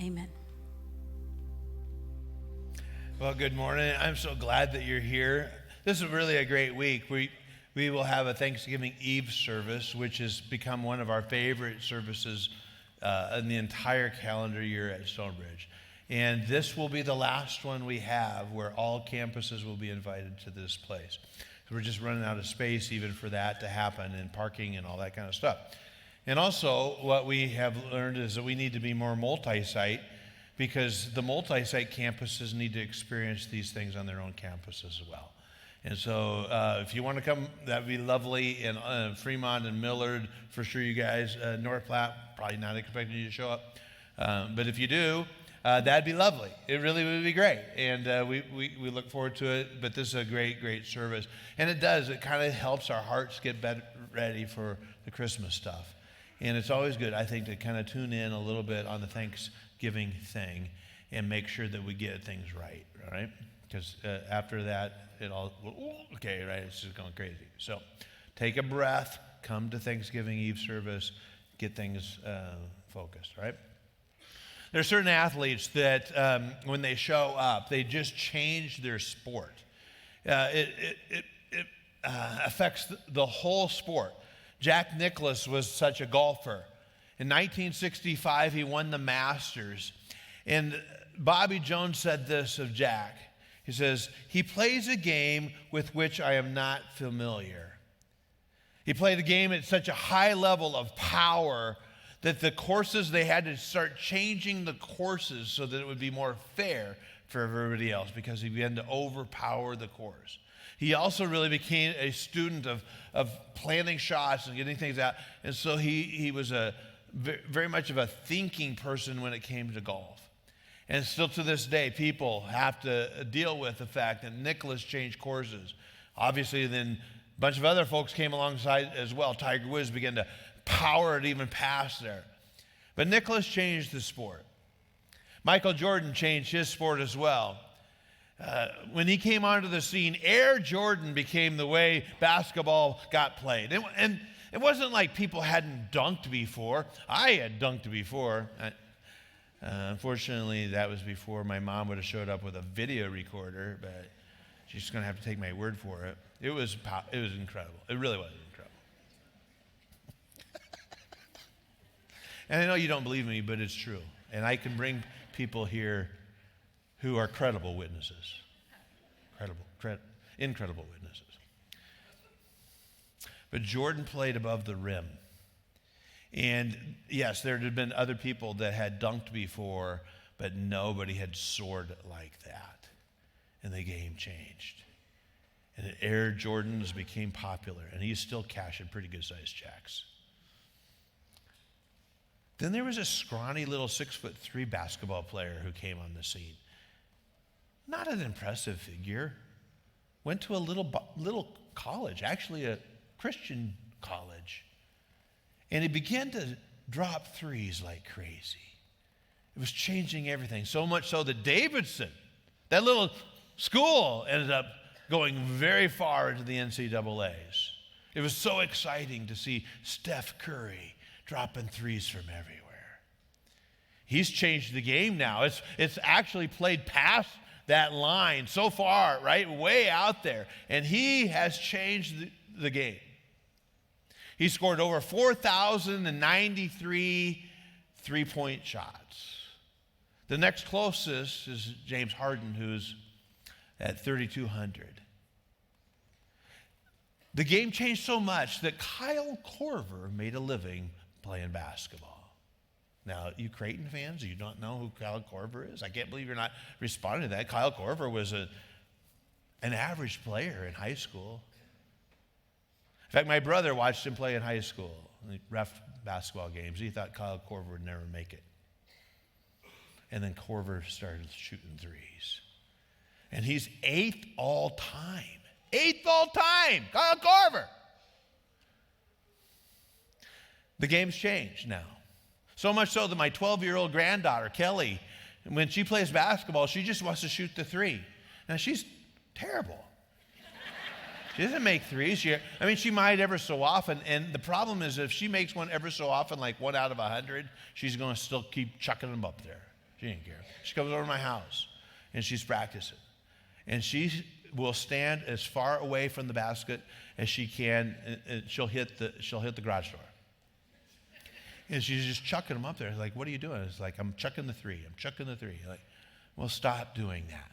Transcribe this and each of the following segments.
Amen. Well, good morning. I'm so glad that you're here. This is really a great week. We will have a Thanksgiving Eve service, which has become one of our favorite services in the entire calendar year at Stonebridge. And this will be the last one we have where all campuses will be invited to this place. So we're just running out of space even for that to happen, and parking and all that kind of stuff. And also what we have learned is that we need to be more multi-site, because the multi-site campuses need to experience these things on their own campus as well. And so if you want to come, that'd be lovely. In Fremont and Millard, for sure you guys. North Platte, probably not expecting you to show up. But if you do, that'd be lovely. It really would be great. And we look forward to it. But this is a great, great service. And it kind of helps our hearts get ready for the Christmas stuff. And it's always good, I think, to kind of tune in a little bit on the Thanksgiving thing and make sure that we get things right, all right? Because after that, it all, okay, right? It's just going crazy. So take a breath, come to Thanksgiving Eve service, get things focused, right? There are certain athletes that when they show up, they just change their sport. It affects the whole sport. Jack Nicklaus was such a golfer. In 1965, he won the Masters. And Bobby Jones said this of Jack. He says, "He plays a game with which I am not familiar." He played a game at such a high level of power that the courses, they had to start changing the courses so that it would be more fair for everybody else, because he began to overpower the course. He also really became a student of planning shots and getting things out. And so he was very much of a thinking person when it came to golf. And still to this day, people have to deal with the fact that Nicklaus changed courses. Obviously, then a bunch of other folks came alongside as well. Tiger Woods began to power it even past there. But Nicklaus changed the sport. Michael Jordan changed his sport as well. When he came onto the scene, Air Jordan became the way basketball got played. And it wasn't like people hadn't dunked before. I had dunked before. Unfortunately, that was before my mom would have showed up with a video recorder, but she's going to have to take my word for it. It was incredible. It really was incredible. And I know you don't believe me, but it's true. And I can bring people here who are credible witnesses. Incredible witnesses. But Jordan played above the rim. And yes, there had been other people that had dunked before, but nobody had soared like that. And the game changed. And Air Jordans became popular, and he's still cashing pretty good sized checks. Then there was a scrawny little 6'3" basketball player who came on the scene. Not an impressive figure. Went to a little college, actually a Christian college. And he began to drop threes like crazy. It was changing everything, so much so that Davidson, that little school, ended up going very far into the NCAAs. It was so exciting to see Steph Curry dropping threes from everywhere. He's changed the game now. It's actually played past that line so far, right? Way out there. And he has changed the game. He scored over 4,093 three-point shots. The next closest is James Harden, who's at 3,200. The game changed so much that Kyle Korver made a living playing basketball. Now, you Creighton fans, you don't know who Kyle Korver is? I can't believe you're not responding to that. Kyle Korver was an average player in high school. In fact, my brother watched him play in high school. He reffed basketball games. He thought Kyle Korver would never make it. And then Korver started shooting threes. And he's 8th all time. 8th all time, Kyle Korver. The game's changed now. So much so that my 12-year-old granddaughter, Kelly, when she plays basketball, she just wants to shoot the three. Now, she's terrible. She doesn't make threes. She might ever so often. And the problem is if she makes one ever so often, like 1 out of 100, she's going to still keep chucking them up there. She didn't care. She comes over to my house, and she's practicing. And she will stand as far away from the basket as she can, and she'll hit the garage door. And she's just chucking them up there. It's like, what are you doing? It's like, I'm chucking the three. Like, well, stop doing that.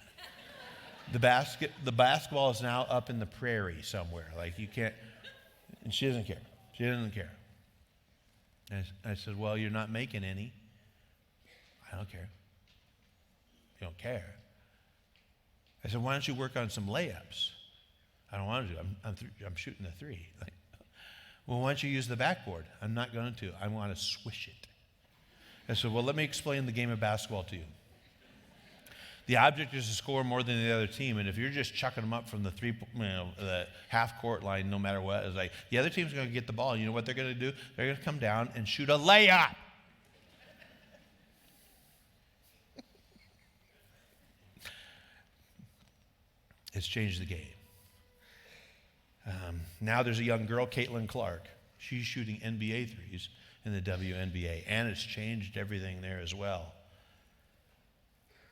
The basketball is now up in the prairie somewhere. Like, you can't, and she doesn't care. She doesn't care. And I said, well, you're not making any. I don't care. You don't care. I said, why don't you work on some layups? I don't want to do it. I'm shooting the three. Like, well, why don't you use the backboard? I'm not going to. I want to swish it. I said, well, let me explain the game of basketball to you. The object is to score more than the other team, and if you're just chucking them up from the the half-court line, no matter what, it's like the other team's going to get the ball. You know what they're going to do? They're going to come down and shoot a layup. It's changed the game. Now there's a young girl, Caitlin Clark. She's shooting NBA threes in the WNBA, and it's changed everything there as well.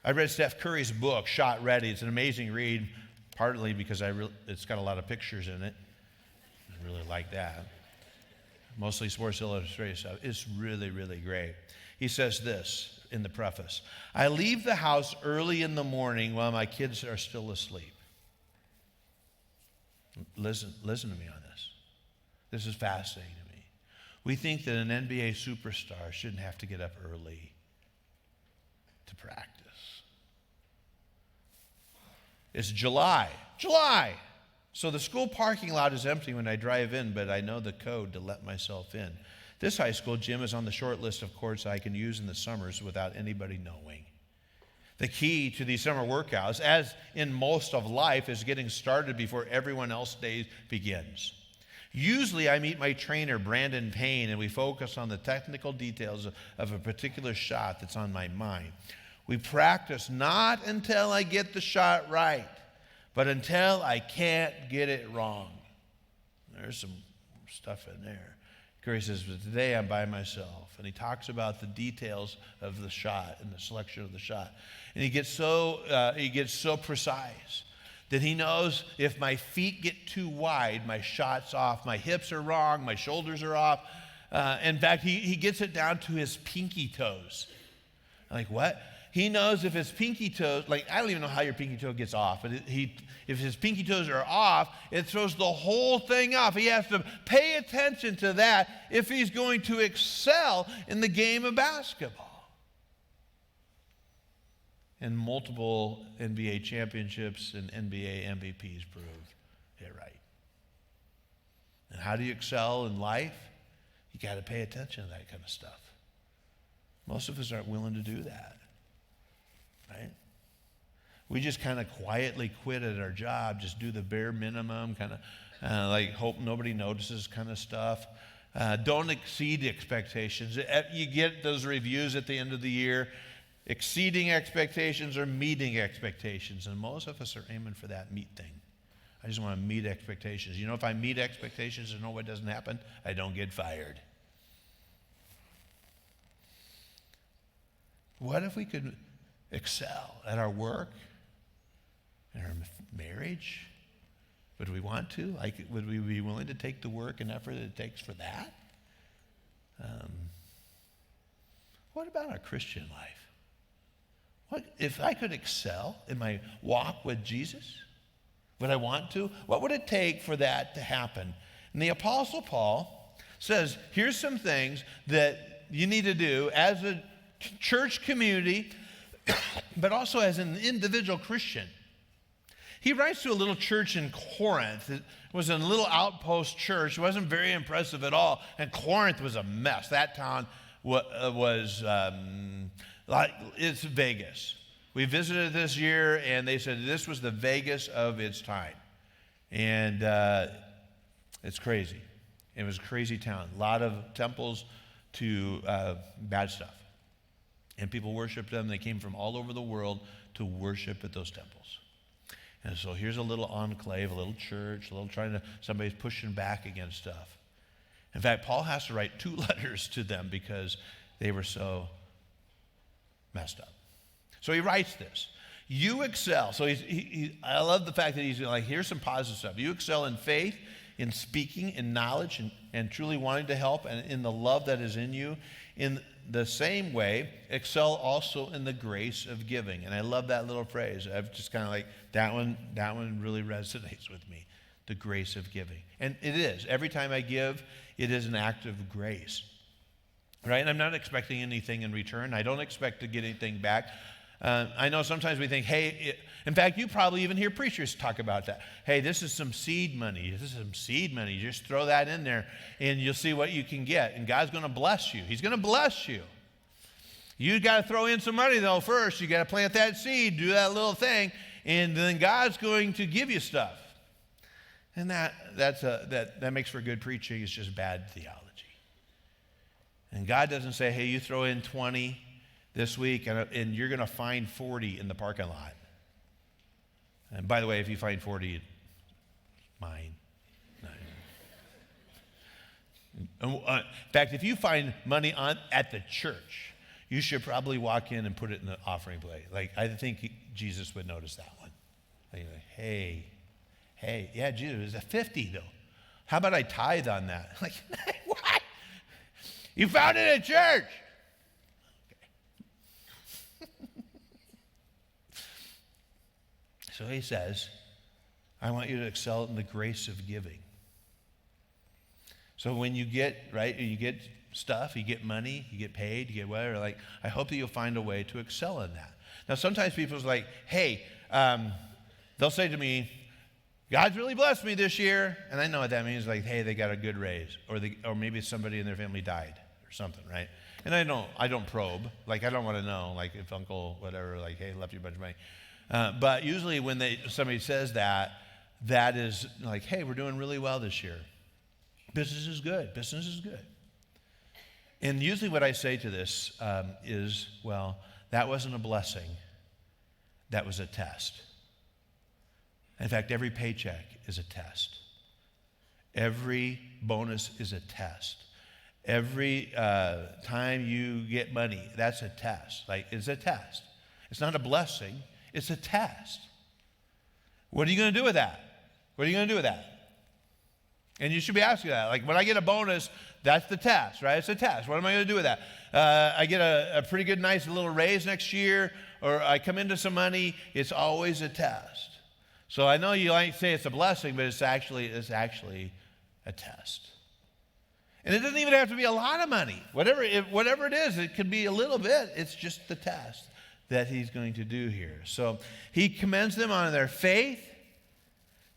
I read Steph Curry's book, Shot Ready. It's an amazing read, partly because it's got a lot of pictures in it. I really like that. Mostly Sports Illustrated stuff. It's really, really great. He says this in the preface: I leave the house early in the morning while my kids are still asleep. Listen to me on this. This is fascinating to me. We think that an NBA superstar shouldn't have to get up early to practice. It's July. So the school parking lot is empty when I drive in, but I know the code to let myself in. This high school gym is on the short list of courts I can use in the summers without anybody knowing. The key to these summer workouts, as in most of life, is getting started before everyone else's day begins. Usually I meet my trainer, Brandon Payne, and we focus on the technical details of a particular shot that's on my mind. We practice not until I get the shot right, but until I can't get it wrong. There's some stuff in there. Curry says, but today I'm by myself. And he talks about the details of the shot and the selection of the shot. And he gets so precise that he knows if my feet get too wide, my shot's off. My hips are wrong. My shoulders are off. In fact, he gets it down to his pinky toes. I'm like, what? He knows if his pinky toes, like, I don't even know how your pinky toe gets off, but if his pinky toes are off, it throws the whole thing off. He has to pay attention to that if he's going to excel in the game of basketball. And multiple NBA championships and NBA MVPs proved it right. And how do you excel in life? You got to pay attention to that kind of stuff. Most of us aren't willing to do that. Right? We just kind of quietly quit at our job, just do the bare minimum, kind of like hope nobody notices kind of stuff. Don't exceed expectations. You get those reviews at the end of the year, exceeding expectations or meeting expectations, and most of us are aiming for that meet thing. I just want to meet expectations. You know, if I meet expectations and know what doesn't happen, I don't get fired. What if we could excel at our work, in our marriage? Would we want to? Like, would we be willing to take the work and effort it takes for that? What about our Christian life? What if I could excel in my walk with Jesus? Would I want to? What would it take for that to happen? And the Apostle Paul says, here's some things that you need to do as a church community, but also as an individual Christian. He writes to a little church in Corinth. It was a little outpost church. It wasn't very impressive at all. And Corinth was a mess. That town was like it's Vegas. We visited this year, and they said this was the Vegas of its time. And it's crazy. It was a crazy town. A lot of temples to bad stuff. And people worshiped them. They came from all over the world to worship at those temples. And so here's a little enclave, a little church, somebody's pushing back against stuff. In fact, Paul has to write 2 letters to them because they were so messed up. So he writes this. You excel. So I love the fact that he's like, here's some positive stuff. You excel in faith, in speaking, in knowledge, and truly wanting to help, and in the love that is in you. In the same way, excel also in the grace of giving. And I love that little phrase. I've just kind of like, that one really resonates with me, the grace of giving. And it is. Every time I give, it is an act of grace. Right? And I'm not expecting anything in return. I don't expect to get anything back. I know sometimes we think, hey, in fact, you probably even hear preachers talk about that. Hey, this is some seed money. This is some seed money. Just throw that in there and you'll see what you can get. And God's going to bless you. He's going to bless you. You got to throw in some money, though, first. You got to plant that seed, do that little thing, and then God's going to give you stuff. And that makes for good preaching. It's just bad theology. And God doesn't say, hey, you throw in 20 this week, and you're going to find 40 in the parking lot. And by the way, if you find 40, it's mine. In fact, if you find money at the church, you should probably walk in and put it in the offering plate. Like, I think Jesus would notice that one. Like, hey, yeah, Jesus, it's a 50 though. How about I tithe on that? Like, what? You found it at church. So he says, I want you to excel in the grace of giving. So when you get, right, you get stuff, you get money, you get paid, you get whatever, like, I hope that you'll find a way to excel in that. Now, sometimes people's like, hey, they'll say to me, God's really blessed me this year. And I know what that means, like, hey, they got a good raise. Or maybe somebody in their family died or something, right? And I don't probe. Like, I don't want to know, like, if uncle, whatever, like, hey, left you a bunch of money. But usually when somebody says that is like, hey, we're doing really well this year. Business is good. Business is good. And usually what I say to this is, well, that wasn't a blessing. That was a test. In fact, every paycheck is a test. Every bonus is a test. Every time you get money, that's a test. Like, it's a test. It's not a blessing. It's a test. What are you going to do with that? What are you going to do with that? And you should be asking that. Like, when I get a bonus, that's the test, right? It's a test. What am I going to do with that? I get a pretty good, nice little raise next year, or I come into some money. It's always a test. So I know you might say it's a blessing, but it's actually a test. And it doesn't even have to be a lot of money. Whatever it is, it could be a little bit. It's just the test that he's going to do here. So he commends them on their faith.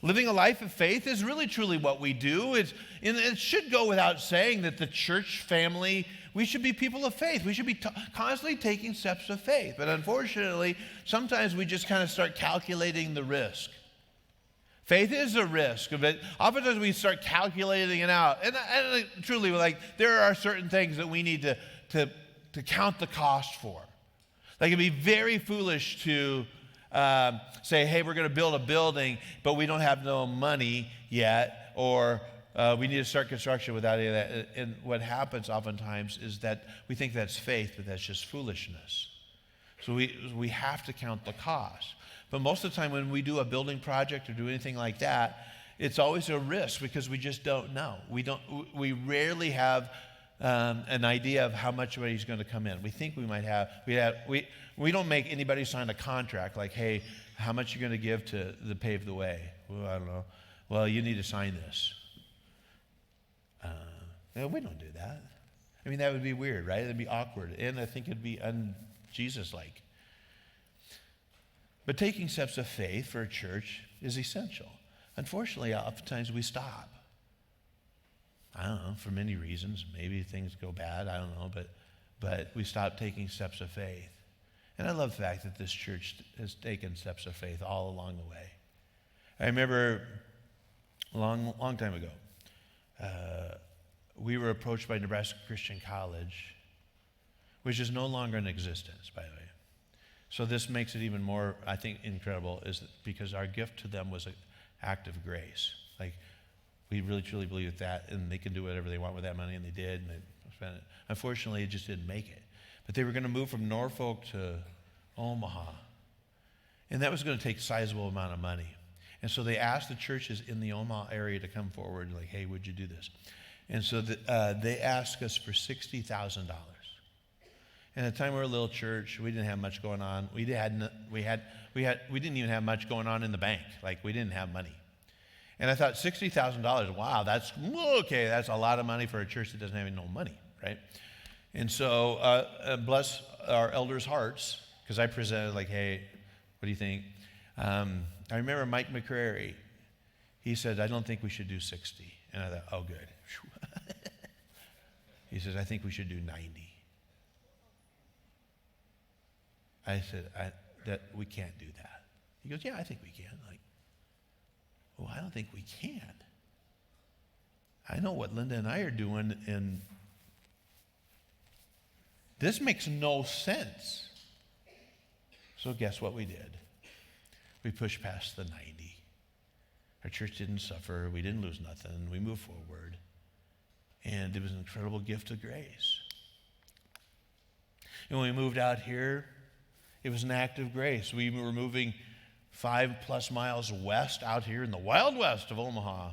Living a life of faith is really truly what we do. It should go without saying that the church family, we should be people of faith. We should be constantly taking steps of faith. But unfortunately, sometimes we just kind of start calculating the risk. Faith is a risk, but oftentimes we start calculating it out. And truly, like, there are certain things that we need to count the cost for. Like, it'd be very foolish to say, hey, we're going to build a building, but we don't have no money yet, or we need to start construction without any of that. And what happens oftentimes is that we think that's faith, but that's just foolishness. So we have to count the cost. But most of the time when we do a building project or do anything like that, it's always a risk because we just don't know. We rarely have an idea of how much money is going to come in. We think we might have. We don't make anybody sign a contract like, hey, how much are you going to give to pave the way? Well, I don't know. Well, you need to sign this. No, we don't do that. I mean, that would be weird, right? It'd be awkward. And I think it'd be un-Jesus-like. But taking steps of faith for a church is essential. Unfortunately, oftentimes we stop. I don't know, for many reasons. Maybe things go bad, I don't know, but we stop taking steps of faith. And I love the fact that this church has taken steps of faith all along the way. I remember a long time ago, we were approached by Nebraska Christian College, which is no longer in existence, by the way. So this makes it even more, I think, incredible, is because our gift to them was an act of grace. Like, we really truly believe that, and they can do whatever they want with that money, and they did, and they spent it. Unfortunately, it just didn't make it. But they were going to move from Norfolk to Omaha. And that was going to take a sizable amount of money. And so they asked the churches in the Omaha area to come forward, like, hey, would you do this? And so they asked us for $60,000. And at the time we were a little church, we didn't have much going on. We didn't even have much going on in the bank. Like, we didn't have money. And I thought, $60,000, wow, that's okay. That's a lot of money for a church that doesn't have no money, right? And so bless our elders' hearts, because I presented like, hey, what do you think? I remember Mike McCrary. He said, I don't think we should do 60. And I thought, oh, good. He says, I think we should do 90. I said, that we can't do that. He goes, yeah, I think we can. Like, well, I don't think we can. I know what Linda and I are doing, and this makes no sense. So guess what we did? We pushed past the 90. Our church didn't suffer. We didn't lose nothing. We moved forward. And it was an incredible gift of grace. And when we moved out here, it was an act of grace. We were moving 5+ miles west out here in the wild west of Omaha.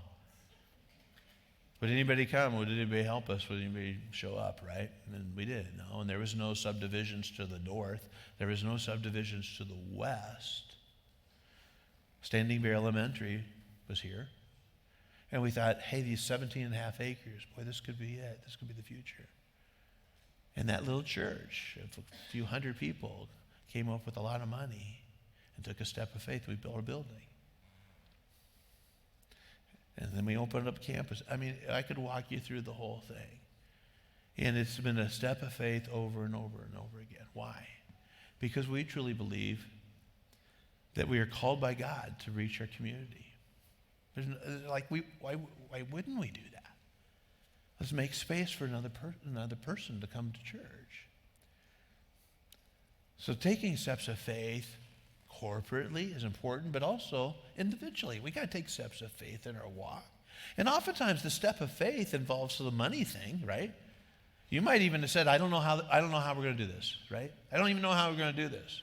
Would anybody come? Would anybody help us? Would anybody show up, right? And we did, no. And there was no subdivisions to the north. There was no subdivisions to the west. Standing Bear Elementary was here. And we thought, hey, these 17.5 acres, boy, this could be it. This could be the future. And that little church of a few hundred people came up with a lot of money and took a step of faith. We built a building. And then we opened up campus. I mean, I could walk you through the whole thing. And it's been a step of faith over and over and over again. Why? Because we truly believe that we are called by God to reach our community. Why wouldn't we do that? Let's make space for another person to come to church. So taking steps of faith corporately is important, but also individually. We got to take steps of faith in our walk. And oftentimes the step of faith involves the money thing, right? You might even have said, I don't know how we're going to do this, right? I don't even know how we're going to do this.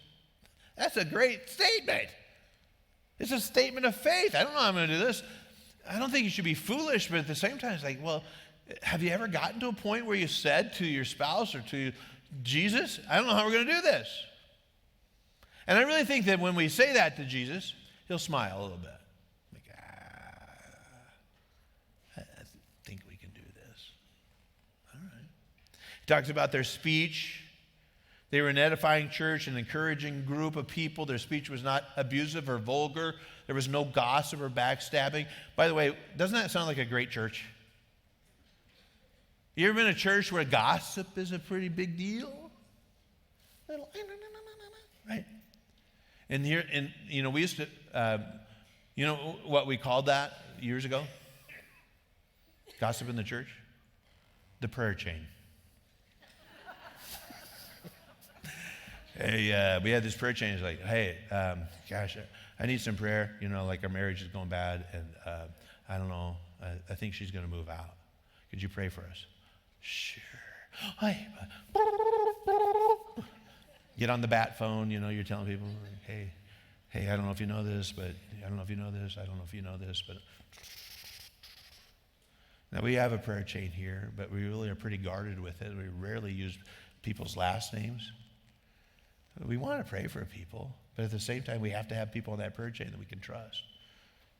That's a great statement. It's a statement of faith. I don't know how I'm going to do this. I don't think you should be foolish, but at the same time, it's like, well, have you ever gotten to a point where you said to your spouse or to Jesus, I don't know how we're going to do this? And I really think that when we say that to Jesus, he'll smile a little bit. Like, I think we can do this. All right. He talks about their speech. They were an edifying church, an encouraging group of people. Their speech was not abusive or vulgar. There was no gossip or backstabbing. By the way, doesn't that sound like a great church? You ever been in a church where gossip is a pretty big deal? Right? And here, we used to, you know what we called that years ago? Gossip in the church? The prayer chain. Hey, we had this prayer chain. It's like, hey, gosh, I need some prayer. You know, like our marriage is going bad, and I don't know. I think she's going to move out. Could you pray for us? Sure. Hey. Get on the bat phone. You know, you're telling people, hey, I don't know if you know this, but I don't know if you know this. I don't know if you know this, but now we have a prayer chain here, but we really are pretty guarded with it. We rarely use people's last names. We want to pray for people, but at the same time, we have to have people on that prayer chain that we can trust.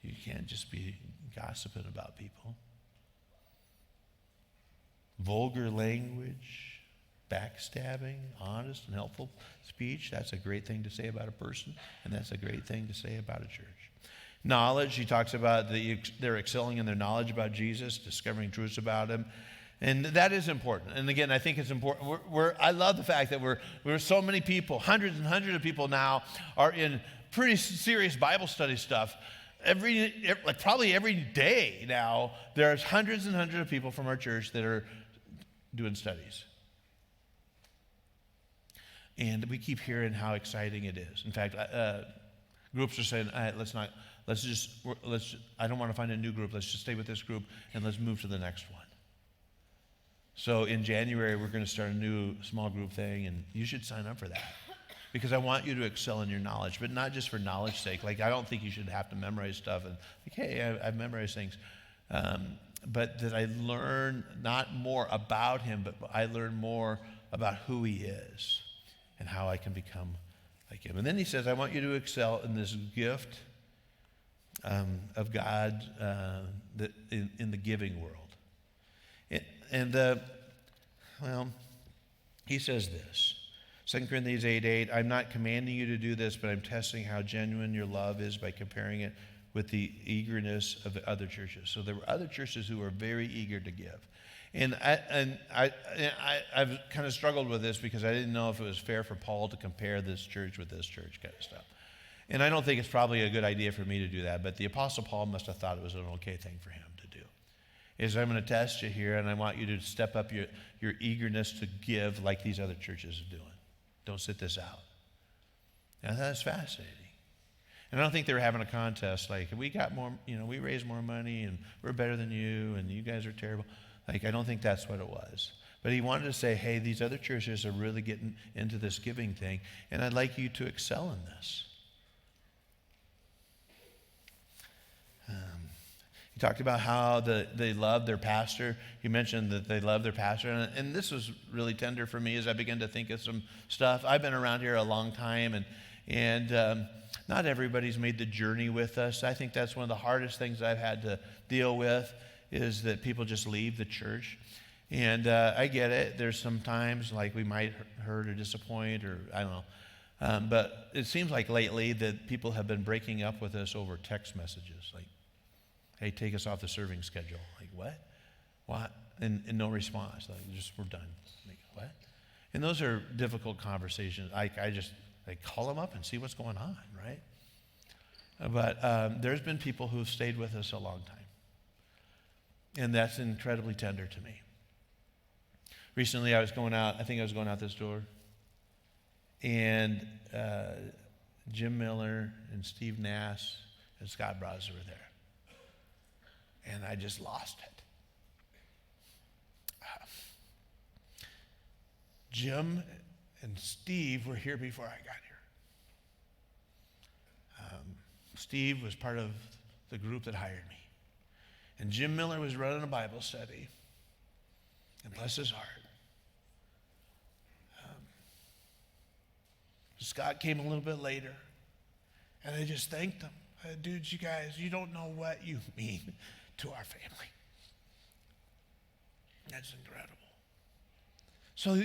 You can't just be gossiping about people. Vulgar language, backstabbing, honest and helpful speech, that's a great thing to say about a person, and that's a great thing to say about a church. Knowledge, he talks about they're excelling in their knowledge about Jesus, discovering truths about him. And that is important. And again, I think it's important. I love the fact that we're so many people, hundreds and hundreds of people now are in pretty serious Bible study stuff. Probably every day now, there's hundreds and hundreds of people from our church that are doing studies. And we keep hearing how exciting it is. In fact, groups are saying, I don't want to find a new group. Let's just stay with this group and let's move to the next one. So in January, we're going to start a new small group thing, and you should sign up for that. because I want you to excel in your knowledge, but not just for knowledge's sake. Like, I don't think you should have to memorize stuff and, like, hey, I've memorized things. But that I learn not more about him, but I learn more about who he is and how I can become like him. And then he says, I want you to excel in this gift of God in the giving world. Well, he says this, 2 Corinthians 8:8, I'm not commanding you to do this, but I'm testing how genuine your love is by comparing it with the eagerness of the other churches. So there were other churches who were very eager to give. And I've kind of struggled with this because I didn't know if it was fair for Paul to compare this church with this church kind of stuff. And I don't think it's probably a good idea for me to do that, but the Apostle Paul must have thought it was an okay thing for him to do. Is I'm going to test you here, and I want you to step up your eagerness to give like these other churches are doing. Don't sit this out. And that's fascinating. And I don't think they were having a contest like, we got more, we raised more money and we're better than you and you guys are terrible. Like, I don't think that's what it was. But he wanted to say, hey, these other churches are really getting into this giving thing, and I'd like you to excel in this. He talked about how they love their pastor. He mentioned that they love their pastor. And this was really tender for me as I began to think of some stuff. I've been around here a long time, and not everybody's made the journey with us. I think that's one of the hardest things I've had to deal with is that people just leave the church. And I get it. There's some times like we might hurt or disappoint or I don't know. But it seems like lately that people have been breaking up with us over text messages like, hey, take us off the serving schedule. Like, what? What? And no response. Like, we're done. Like, what? And those are difficult conversations. I just call them up and see what's going on, right? But there's been people who've stayed with us a long time. And that's incredibly tender to me. Recently, I think I was going out this door, and Jim Miller and Steve Nass and Scott Braz were there. And I just lost it. Jim and Steve were here before I got here. Steve was part of the group that hired me. And Jim Miller was running a Bible study. And bless his heart. Scott came a little bit later. And I just thanked him. Dudes, you guys, you don't know what you mean to our family. That's incredible. So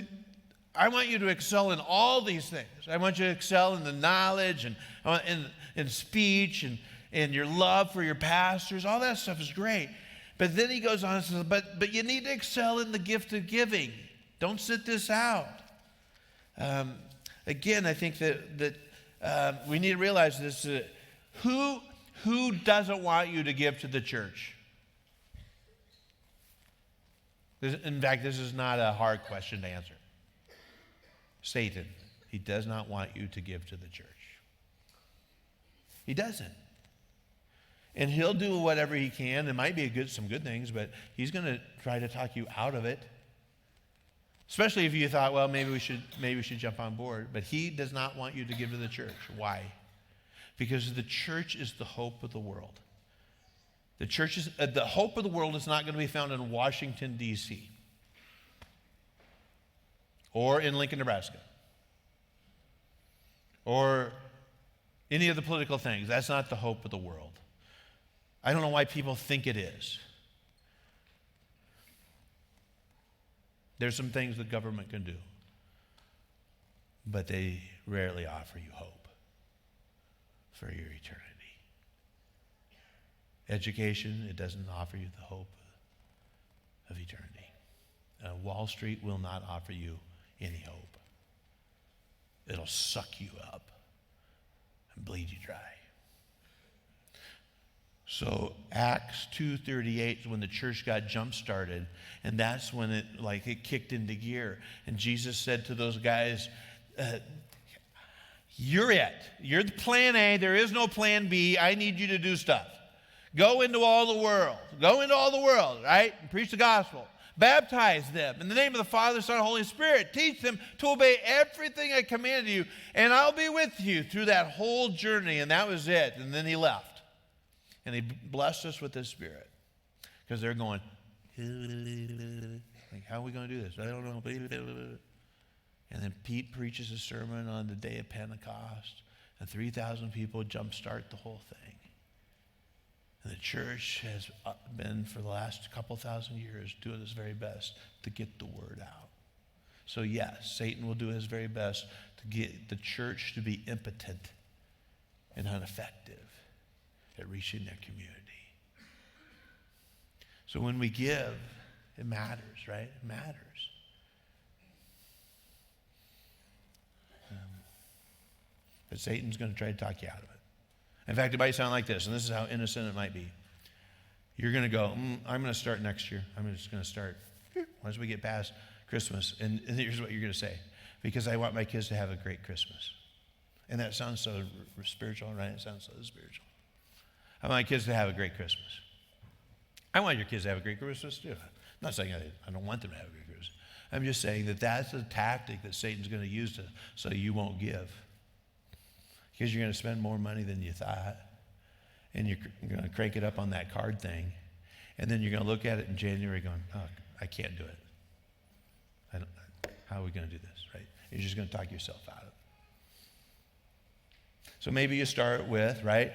I want you to excel in all these things. I want you to excel in the knowledge and in speech and your love for your pastors. All that stuff is great. But then he goes on and says, but you need to excel in the gift of giving. Don't sit this out. Again, I think that we need to realize this. Who doesn't want you to give to the church? In fact, this is not a hard question to answer. Satan, he does not want you to give to the church. He doesn't. And he'll do whatever he can. It might be some good things, but he's going to try to talk you out of it. Especially if you thought, well, maybe we should jump on board. But he does not want you to give to the church. Why? Because the church is the hope of the world. The hope of the world is not going to be found in Washington, D.C. or in Lincoln, Nebraska or any of the political things. That's not the hope of the world. I don't know why people think it is. There's some things the government can do, but they rarely offer you hope for your eternity. Education, it doesn't offer you the hope of eternity. Wall Street will not offer you any hope. It'll suck you up and bleed you dry. So Acts 2:38 is when the church got jump-started, and that's when it kicked into gear. And Jesus said to those guys, you're it. You're the plan A. There is no plan B. I need you to do stuff. Go into all the world. Go into all the world, right? And preach the gospel. Baptize them in the name of the Father, Son, and Holy Spirit. Teach them to obey everything I commanded you, and I'll be with you through that whole journey. And that was it. And then he left. And he blessed us with his Spirit. Because they're going, like, how are we going to do this? I don't know. And then Pete preaches a sermon on the day of Pentecost, and 3,000 people jumpstart the whole thing. And the church has been, for the last couple thousand years, doing its very best to get the word out. So yes, Satan will do his very best to get the church to be impotent and ineffective at reaching their community. So when we give, it matters, right? It matters. But Satan's going to try to talk you out of it. In fact, it might sound like this, and this is how innocent it might be. You're going to go, I'm going to start next year. I'm just going to start once we get past Christmas. And here's what you're going to say. Because I want my kids to have a great Christmas. And that sounds so spiritual, right? It sounds so spiritual. I want my kids to have a great Christmas. I want your kids to have a great Christmas too. I'm not saying I don't want them to have a great Christmas. I'm just saying that that's a tactic that Satan's going to use so you won't give. Because you're going to spend more money than you thought. And you're going to crank it up on that card thing. And then you're going to look at it in January going, oh, I can't do it. How are we going to do this, right? You're just going to talk yourself out of it. So maybe you start with, right,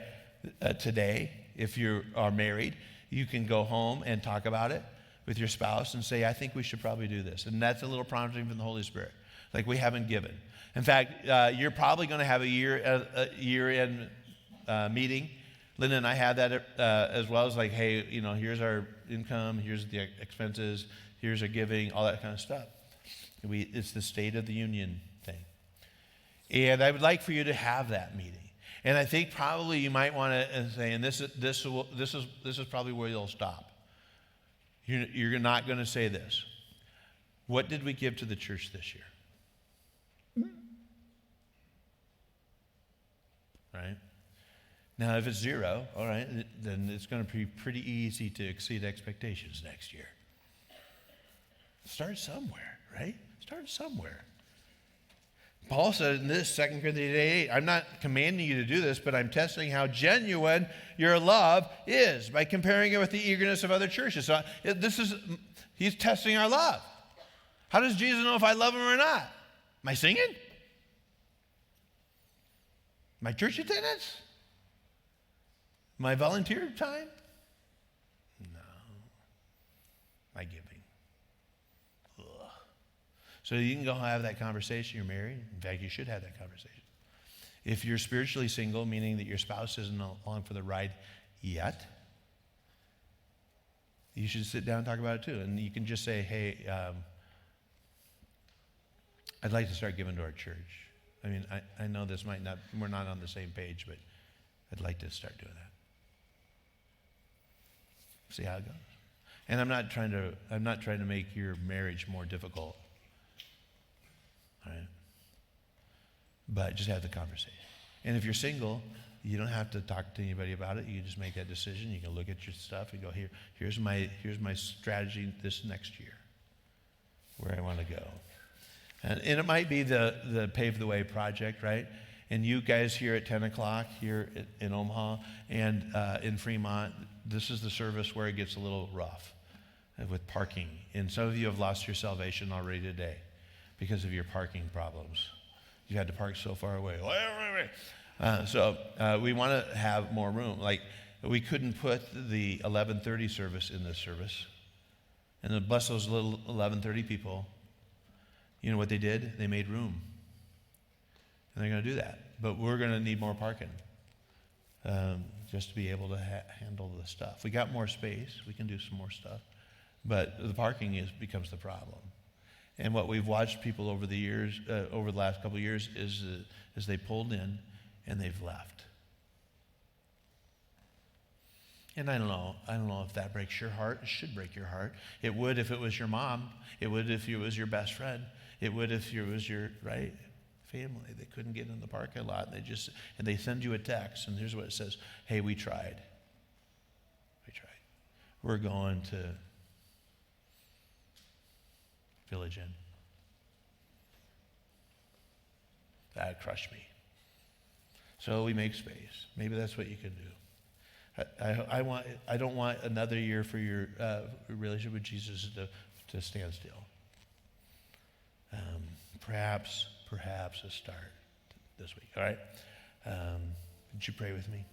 today, if you are married, you can go home and talk about it with your spouse and say, I think we should probably do this. And that's a little prompting from the Holy Spirit. Like we haven't given. In fact, you're probably going to have a year-end meeting. Linda and I had that as well. It's like, hey, here's our income, here's the expenses, here's our giving, all that kind of stuff. It's the State of the Union thing. And I would like for you to have that meeting. And I think probably you might want to say, and this is probably where you'll stop. You're not going to say this. What did we give to the church this year? Right? Now, if it's zero, all right, then it's going to be pretty easy to exceed expectations next year. Start somewhere, right? Start somewhere. Paul said in this, 2 Corinthians 8, I'm not commanding you to do this, but I'm testing how genuine your love is by comparing it with the eagerness of other churches. So he's testing our love. How does Jesus know if I love him or not? Am I singing? My church attendance? My volunteer time? No. My giving. Ugh. So you can go have that conversation. You're married. In fact, you should have that conversation. If you're spiritually single, meaning that your spouse isn't along for the ride yet, you should sit down and talk about it too. And you can just say, hey, I'd like to start giving to our church. I mean, I know we're not on the same page, but I'd like to start doing that. See how it goes. And I'm not trying to make your marriage more difficult. All right? But just have the conversation. And if you're single, you don't have to talk to anybody about it. You just make that decision. You can look at your stuff and go, here's my strategy this next year, where I want to go. And it might be the Pave the Way project, right? And you guys here at 10 o'clock here in Omaha and in Fremont, this is the service where it gets a little rough with parking. And some of you have lost your salvation already today because of your parking problems. You had to park so far away. So we want to have more room. Like we couldn't put the 11:30 service in this service. And to bless those little 11:30 people, you know what they did? They made room. And they're going to do that. But we're going to need more parking just to be able to handle the stuff. We got more space. We can do some more stuff. But the parking becomes the problem. And what we've watched people over the years, over the last couple of years, is they pulled in and they've left. And I don't know if that breaks your heart. It should break your heart. It would if it was your mom. It would if it was your best friend. It would if it was your family. They couldn't get in the parking lot. And they send you a text, and here's what it says: hey, we tried. We tried. We're going to Village Inn. That crushed me. So we make space. Maybe that's what you can do. I don't want another year for your relationship with Jesus to stand still. Perhaps a start this week. All right? Would you pray with me?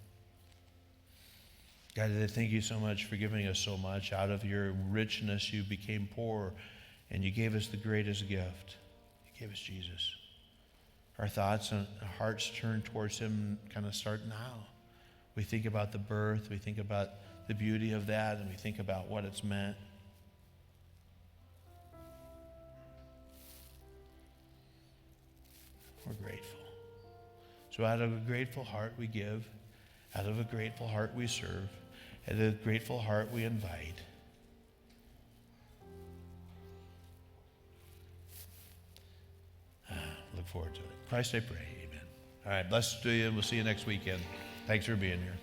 God, I thank you so much for giving us so much. Out of your richness, you became poor, and you gave us the greatest gift. You gave us Jesus. Our thoughts and hearts turn towards him kind of start now. We think about the birth, we think about the beauty of that, and we think about what it's meant. We're grateful. So out of a grateful heart we give, out of a grateful heart we serve, out of a grateful heart we invite. Look forward to it. Christ, I pray. Amen. All right, blessed to you, and we'll see you next weekend. Thanks for being here.